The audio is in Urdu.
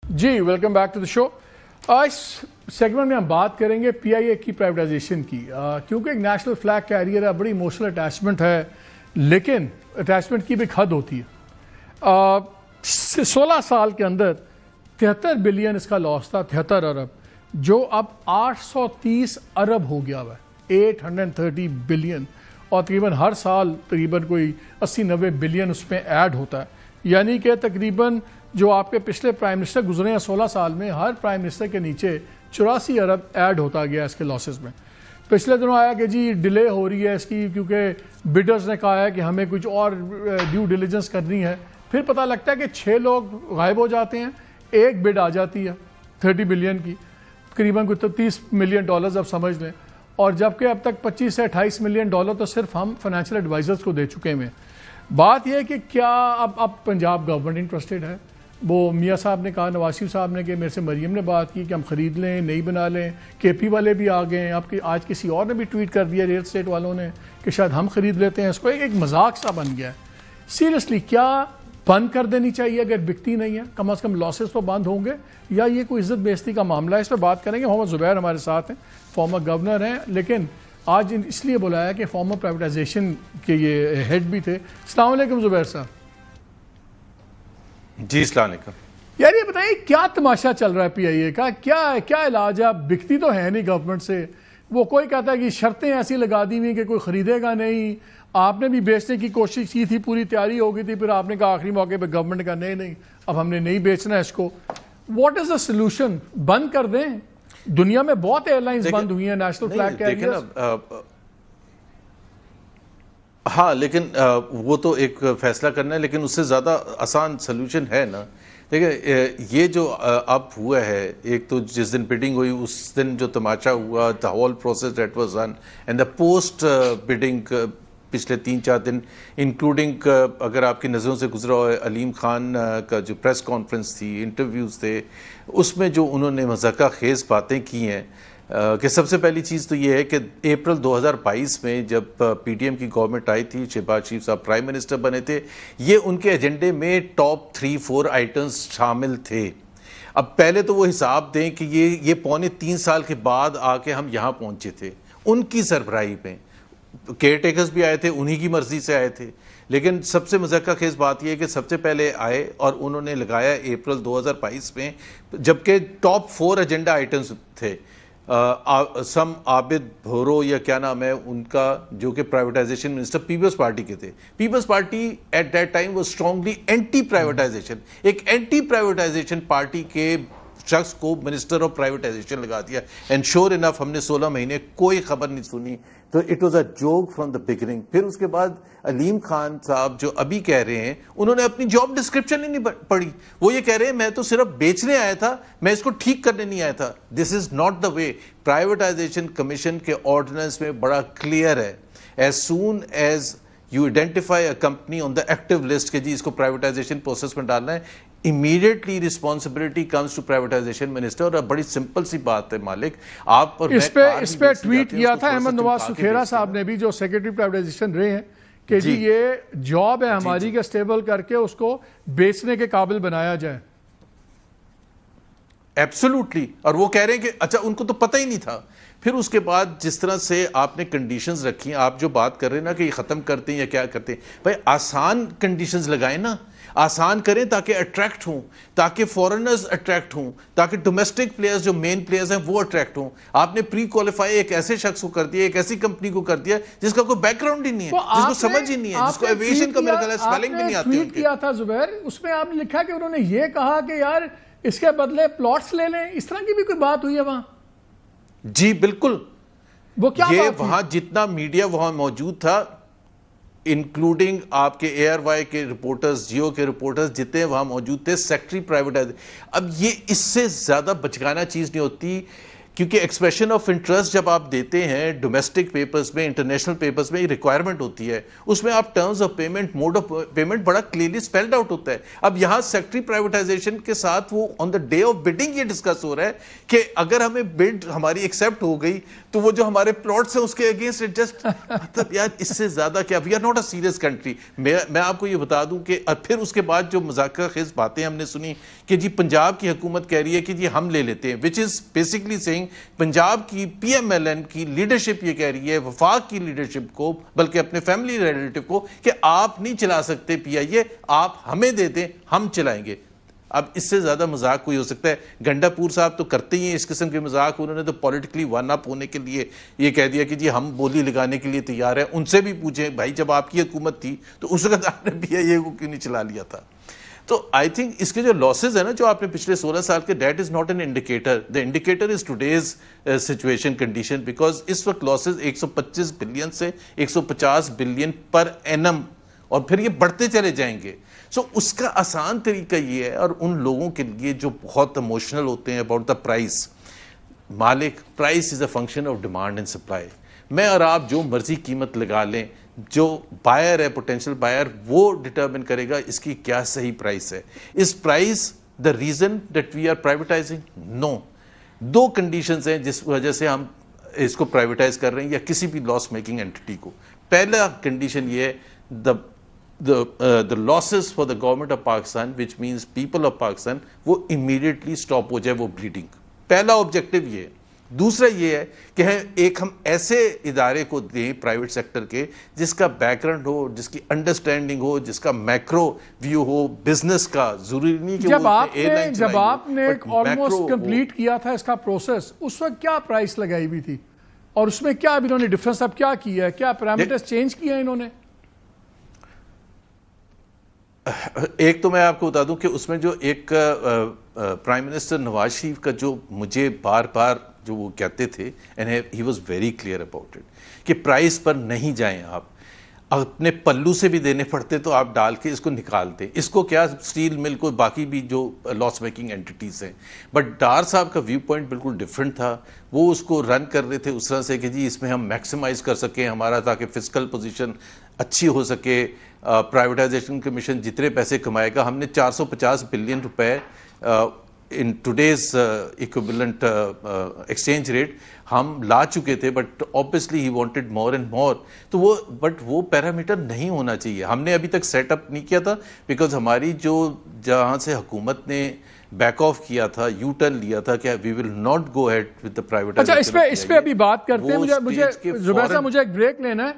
G welcome back to the show. اس سیگمنٹ میں ہم بات کریں گے پی آئی اے کی پرائیویٹائزیشن کی، کیونکہ ایک نیشنل فلیگ کیریئر ہے، بڑی ایموشنل اٹیچمنٹ ہے، لیکن اٹیچمنٹ کی بھی ایک حد ہوتی ہے. 16 سال کے اندر 73 بلین اس کا لاس تھا، 73 ارب، جو اب 830 ارب ہو گیا ہوا ہے، 830 بلین، اور تقریباً ہر سال تقریباً کوئی 80-90 بلین اس میں ایڈ ہوتا ہے. یعنی کہ تقریباً جو آپ کے پچھلے پرائم منسٹر گزرے ہیں 16 سال میں، ہر پرائم منسٹر کے نیچے 84 ارب ایڈ ہوتا گیا اس کے لاسز میں. پچھلے دنوں آیا کہ جی ڈیلے ہو رہی ہے اس کی، کیونکہ بڈرز نے کہا ہے کہ ہمیں کچھ اور ڈیو ڈیلیجنس کرنی ہے. پھر پتہ لگتا ہے کہ 6 لوگ غائب ہو جاتے ہیں، ایک بڈ آ جاتی ہے 30 بلین کی، تقریباً کوئی $30 ملین اب سمجھ لیں. اور جبکہ اب تک 25 سے 28 ملین ڈالر تو صرف ہم فائنینشیل ایڈوائزرز کو دے چکے ہیں. بات یہ ہے کہ کیا اب پنجاب گورنمنٹ انٹرسٹڈ ہے؟ وہ میاں صاحب نے کہا، نواز شریف صاحب نے، کہ میرے سے مریم نے بات کی کہ ہم خرید لیں، نہیں بنا لیں. کے پی والے بھی آ گئے ہیں، اب آج کسی اور نے بھی ٹویٹ کر دیا ریل اسٹیٹ والوں نے کہ شاید ہم خرید لیتے ہیں اس کو. ایک مذاق سا بن گیا ہے. سیریسلی کیا بند کر دینی چاہیے اگر بکتی نہیں ہے؟ کم از کم لاسز تو بند ہوں گے، یا یہ کوئی عزت بیزتی کا معاملہ ہے؟ اس پہ بات کریں گے. محمد زبیر ہمارے ساتھ ہیں، فارمر گورنر ہیں، لیکن آج اس لیے بلایا کہ فارمر پرائیویٹائزیشن کے یہ ہیڈ بھی تھے. السلام علیکم زبیر صاحب. جی السلام علیکم. یار یہ بتائیے کیا تماشا چل رہا ہے پی آئی اے کا؟ کیا علاج ہے؟ بکتی تو ہے نہیں گورنمنٹ سے. وہ کوئی کہتا ہے کہ شرطیں ایسی لگا دی ہوئی کہ کوئی خریدے گا نہیں. آپ نے بھی بیچنے کی کوشش کی تھی، پوری تیاری ہو گئی تھی، پھر آپ نے کہا آخری موقع پہ گورنمنٹ کا نہیں اب ہم نے نہیں بیچنا ہے اس کو. What is the solution? بند کر دیں؟ دنیا میں بہت ایئر لائنز بند ہوئی ہیں نیشنل فلیگ کیریئرز. ہاں لیکن وہ تو ایک فیصلہ کرنا ہے، لیکن اس سے زیادہ آسان سلوشن ہے نا. دیکھیں یہ جو اب ہوا ہے، ایک تو جس دن بڈنگ ہوئی اس دن جو تماشا ہوا، the whole process that was done and the post bidding پچھلے 3-4 دن انکلوڈنگ اگر آپ کی نظروں سے گزرا ہو علیم خان کا جو پریس کانفرنس تھی، انٹرویوز تھے، اس میں جو انہوں نے مضحکہ خیز باتیں کی ہیں کہ سب سے پہلی چیز تو یہ ہے کہ اپریل 2022 میں جب پی ٹی ایم کی گورنمنٹ آئی تھی، شہباز شریف صاحب پرائم منسٹر بنے تھے، یہ ان کے ایجنڈے میں ٹاپ 3-4 آئٹمز شامل تھے. اب پہلے تو وہ حساب دیں کہ یہ 3.25 سال کے بعد آ کے ہم یہاں پہنچے تھے ان کی سربراہی میں. کیئر ٹیکرز بھی آئے تھے، انہی کی مرضی سے آئے تھے. لیکن سب سے مذکر خیز بات یہ ہے کہ سب سے پہلے آئے اور انہوں نے لگایا اپریل 2022 میں، جبکہ ٹاپ 4 ایجنڈا آئٹمز تھے. سم عابد بھورو یا کیا نام ہے ان کا، جو کہ پرائیویٹائزیشن منسٹر پیپلز پارٹی کے تھے. People's Party at that time وہ اسٹرانگلی اینٹی پرائیویٹائزیشن، ایک اینٹی پرائیویٹائزیشن پارٹی کے شخص کو منسٹر آف پرائیویٹائزیشن لگا دیا. اینڈ شور انف ہم نے 16 مہینے کوئی خبر نہیں سنی. تو it was a joke from the beginning. پھر اس کے بعد علیم خان صاحب جو ابھی کہہ رہے ہیں، انہوں نے اپنی جاب ڈسکرپشن ہی نہیں پڑھی. وہ یہ کہہ رہے ہیں میں تو صرف بیچنے آیا تھا، میں اس کو ٹھیک کرنے نہیں آیا تھا. This is not the way. Privatisation commission کے آرڈیننس میں بڑا کلیئر ہے، as soon as you identify a company on the active list کہ جی اس کو پرائیویٹائزیشن پروسیس میں ڈالنا ہے، immediately responsibility comes to privatization minister. اور بڑی سمپل سی بات ہے مالک، آپ پر اس پہ ٹویٹ کیا تھا احمد نواز سکھیرا صاحب نے بھی، جو سیکرٹری پرائیویٹائزیشن رہے ہیں، کہ جی یہ جاب ہے ہماری کہ اسٹیبل کر کے اس کو بیچنے کے قابل بنایا جائے. ایبسولوٹلی. اور وہ کہہ رہے ہیں کہ اچھا ان کو تو پتہ ہی نہیں تھا. پھر اس کے بعد جس طرح سے آپ نے کنڈیشنز رکھی، آپ جو بات کر رہے ہیں نا کہ یہ ختم کرتے ہیں یا کیا کرتے ہیں، بھائی آسان کنڈیشنز لگائیں نا، آسان کریں تاکہ اٹریکٹ ہوں، تاکہ فورنرز اٹریکٹ ہوں، تاکہ ڈومیسٹک پلیئرز جو مین پلیئرز ہیں وہ اٹریکٹ ہوں. آپ نے پری کوالیفائی ایک ایسے شخص کو کر دیا، ایک ایسی کمپنی کو کر دیا جس کا کوئی بیک گراؤنڈ ہی نہیں ہے، جس کو سمجھ ہی نہیں ہے، جس کو ایویشن کا میرا خیال ہے سپیلنگ بھی نہیں آتی. ٹویٹ کیا تھا زبیر، اس میں آپ نے لکھا کہ انہوں نے یہ کہا کہ یار اس کے بدلے پلاٹس لے لیں، اس طرح کی بھی کوئی بات ہوئی ہے وہاں؟ جی بالکل. وہ کیا یہ وہاں جتنا میڈیا وہاں موجود تھا، انکلوڈنگ آپ کے اے آر وائی کے رپورٹرز، جیو کے رپورٹرز، جتنے وہاں موجود تھے، سیکٹری پرائیویٹائز. اب یہ اس سے زیادہ بچگانہ چیز نہیں ہوتی کیونکہ ایکسپریشن آف انٹرسٹ جب آپ دیتے ہیں ڈومیسٹک پیپرز میں، انٹرنیشنل پیپرز میں ریکوائرمنٹ ہوتی ہے، اس میں آپ terms of payment, mode of payment بڑا کلیئرلی اسپیلڈ آؤٹ ہوتا ہے. اب یہاں سیکٹری پرائیویٹائزیشن کے ساتھ وہ on the day of bidding یہ ڈسکس ہو رہا ہے کہ اگر ہمیں بڈ ہماری ایکسیپٹ ہو گئی تو وہ جو ہمارے پلاٹس ہیں اس کے اگینسٹ ایڈجسٹ. مطلب یار اس سے زیادہ کیا؟ We are not a serious country. میں آپ کو یہ بتا دوں کہ پھر اس کے بعد جو مذاکرہ خیز باتیں ہم نے سنی کہ جی پنجاب کی حکومت کہہ رہی ہے کہ جی ہم لے لیتے ہیں، وچ از بیسکلی سیئنگ پنجاب کی پی ایم ایل این کی لیڈرشپ یہ کہہ رہی ہے وفاق کی لیڈرشپ کو، بلکہ اپنے فیملی ریلیٹو کو، کہ آپ نہیں چلا سکتے پی آئی اے، آپ ہمیں دے دیں، ہم چلائیں گے. اب اس سے زیادہ مذاق کوئی ہو سکتا ہے؟ گنڈا پور صاحب تو کرتے ہی ہیں اس قسم کے مذاق. انہوں نے تو پولیٹیکلی ون اپ ہونے کے لیے یہ کہہ دیا کہ جی ہم بولی لگانے کے لیے تیار ہیں. ان سے بھی پوچھیں بھائی جب آپ کی حکومت تھی تو اس وقت آپ نے پی آئی اے کو کیوں نہیں چلا لیا تھا؟ تو آئی تھنک اس کے جو لاسز ہیں نا جو آپ نے پچھلے 16 سال کے، that is not an indicator. The indicator is today's situation condition, because اس وقت لاسز 125 بلین سے 150 بلین پر اینم، اور پھر یہ بڑھتے چلے جائیں گے. سو اس کا آسان طریقہ یہ ہے، اور ان لوگوں کے لیے جو بہت ایموشنل ہوتے ہیں اباؤٹ دا پرائز، مالک، price is a function of demand and supply. میں اور آپ جو مرضی قیمت لگا لیں، جو بائر ہے پوٹینشیل بائر وہ ڈٹرمن کرے گا اس کی کیا صحیح پرائس ہے. Is price the reason that we are privatising? No. دو کنڈیشنز ہیں جس وجہ سے ہم اس کو پرائیویٹائز کر رہے ہیں یا کسی بھی لاس میکنگ اینٹی کو. پہلا کنڈیشن یہ ہے the losses for the government of Pakistan, which means people of Pakistan, وہ immediately stop ہو جائے وہ bleeding. پہلا آبجیکٹو یہ ہے. دوسرا یہ ہے کہ ایک ہم ایسے ادارے کو دیں پرائیویٹ سیکٹر کے جس کا بیک گراؤنڈ ہو، جس کی انڈرسٹینڈنگ ہو، جس کا میکرو ویو ہو بزنس کا. ضروری نہیں کہ جب آپ نے آلموسٹ کمپلیٹ کیا تھا اس کا پروسیس، اس وقت کیا پرائس لگائی ہوئی تھی اور اس میں کیا اب انہوں نے ڈفرنس اب کیا کیا ہے؟ کیا پیرامیٹرز چینج کیا ہے انہوں نے؟ ایک تو میں آپ کو بتا دوں کہ اس میں جو ایک پرائم منسٹر نواز شریف کا جو مجھے بار بار جو وہ کہتے تھے، and he was very clear about it، کہ پرائز پر نہیں جائیں، آپ اپنے پلو سے بھی دینے پڑتے تو آپ ڈال کے اس کو نکال دیں. اس کو کیا سٹیل مل کو باقی بھی جو لاس میکنگ اینٹیز ہیں. بٹ ڈار صاحب کا ویو پوائنٹ بالکل ڈیفرنٹ تھا. وہ اس کو رن کر رہے تھے اس طرح سے کہ جی اس میں ہم میکسیمائز کر سکیں ہمارا، تاکہ فسکل پوزیشن اچھی ہو سکے. پرائیویٹائزیشن کمیشن جتنے پیسے کمائے گا، ہم نے 450 بلین روپے in today's equivalent exchange rate ہم لا چکے تھے. But obviously he wanted more and more. تو وہ پیرامیٹر نہیں ہونا چاہیے. ہم نے ابھی تک سیٹ اپ نہیں کیا تھا بیکاز ہماری جو جہاں سے حکومت نے بیک آف کیا تھا، یو ٹرن لیا تھا کہ we will not go ahead with the privatization. اچھا اس پہ ابھی بات کرتے ہیں. مجھے زبیر صاحب مجھے ایک بریک لینا ہے.